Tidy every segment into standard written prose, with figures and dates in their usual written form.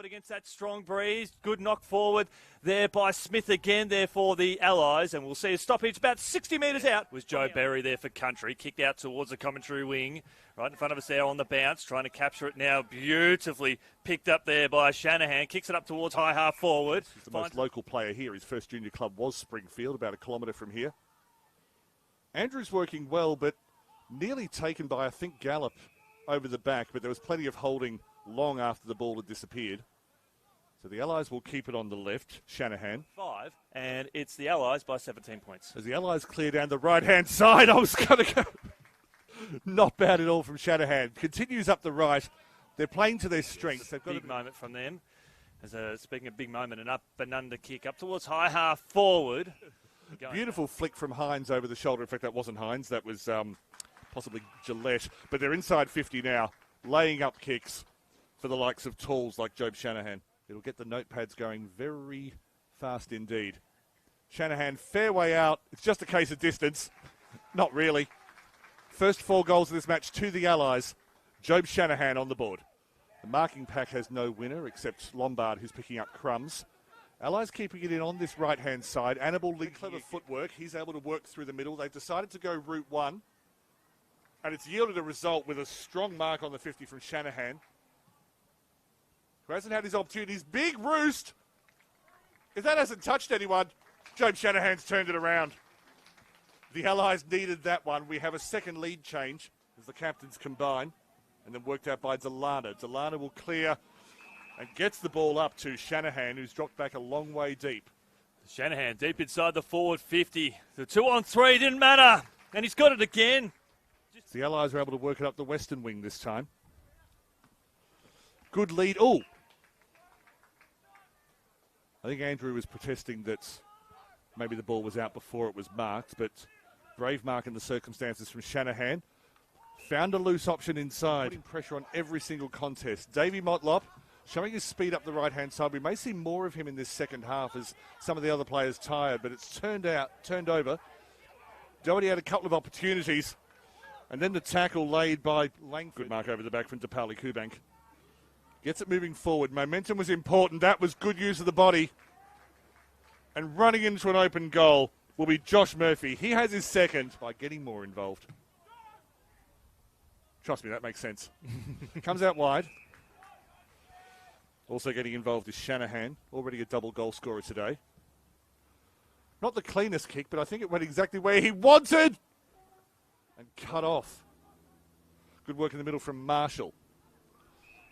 forward against that strong breeze. Good knock forward there by Smith again there for the Allies. And we'll see a stoppage about 60 metres out. Was Joe Berry there for Country. Kicked out towards the commentary wing. Right in front of us there on the bounce. Trying to capture it now. Beautifully picked up there by Shanahan. Kicks it up towards high half forward. He's the most local player here. His first junior club was Springfield, about a kilometre from here. Andrew's working well, but nearly taken by, I think, Gallup over the back. But there was plenty of holding long after the ball had disappeared. So the Allies will keep it on the left. Shanahan. 5, and it's the Allies by 17 points. As the Allies clear down the right-hand side, I was going to go. Not bad at all from Shanahan. Continues up the right. They're playing to their strengths. They've got a big moment from them. Speaking of big moment, an up and under kick up towards high half forward. Beautiful flick from Hines over the shoulder. In fact, that wasn't Hines. That was possibly Gillette. But they're inside 50 now, laying up kicks for the likes of tools like Jobe Shanahan. It'll get the notepads going very fast indeed. Shanahan, fair way out. It's just a case of distance. Not really. First 4 goals of this match to the Allies. Jobe Shanahan on the board. The marking pack has no winner except Lombard, who's picking up crumbs. Allies keeping it in on this right-hand side. Annabelle Lee, clever footwork. He's able to work through the middle. They've decided to go route 1. And it's yielded a result with a strong mark on the 50 from Shanahan, who hasn't had his opportunities. Big roost. If that hasn't touched anyone, Jobe Shanahan's turned it around. The Allies needed that one. We have a second lead change as the captains combine, and then worked out by Delana. Delana will clear and gets the ball up to Shanahan, who's dropped back a long way deep. Shanahan deep inside the forward 50. The 2-on-3 didn't matter, and he's got it again. The Allies are able to work it up the western wing this time. Good lead. Oh! I think Andrew was protesting that maybe the ball was out before it was marked, but brave mark in the circumstances from Shanahan. Found a loose option inside. Putting pressure on every single contest. Davey Motlop showing his speed up the right-hand side. We may see more of him in this second half as some of the other players tired, but it's turned over. Doherty had a couple of opportunities, and then the tackle laid by Langford. Good mark over the back from Tapali Kubank. Gets it moving forward. Momentum was important. That was good use of the body. And running into an open goal will be Josh Murphy. He has his second by getting more involved. Trust me, that makes sense. Comes out wide. Also getting involved is Shanahan, already a double goal scorer today. Not the cleanest kick, but I think it went exactly where he wanted. And cut off. Good work in the middle from Marshall.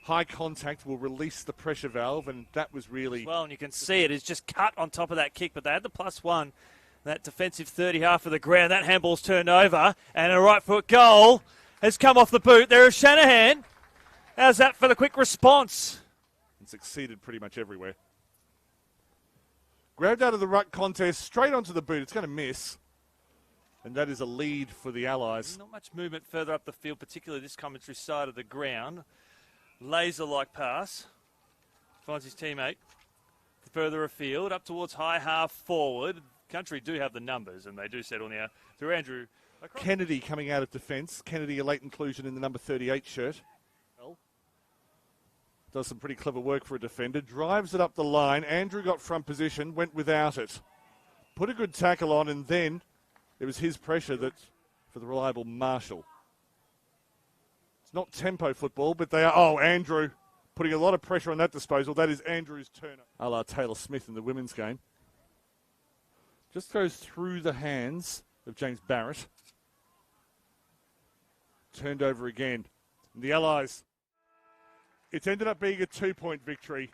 High contact will release the pressure valve, and that was really... Well, and you can see it is just cut on top of that kick, but they had the +1. That defensive 30 half of the ground. That handball's turned over, and a right foot goal has come off the boot. There is Shanahan. How's that for the quick response? And succeeded pretty much everywhere. Grabbed out of the ruck contest, straight onto the boot. It's going to miss. And that is a lead for the Allies. Not much movement further up the field, particularly this commentary side of the ground. Laser-like pass. Finds his teammate further afield, up towards high half forward. Country do have the numbers, and they do settle now through Andrew. Kennedy coming out of defence. Kennedy, a late inclusion in the number 38 shirt. Does some pretty clever work for a defender. Drives it up the line. Andrew got front position, went without it. Put a good tackle on, and then it was his pressure that for the reliable Marshall. It's not tempo football, but they are... Oh, Andrew putting a lot of pressure on that disposal. That is Andrew's turn. A la Taylor Smith in the women's game. Just goes through the hands of James Barrett. Turned over again. And the Allies... It's ended up being a 2-point victory.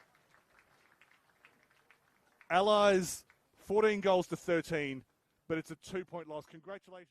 Allies, 14 goals to 13, but it's a 2-point loss. Congratulations.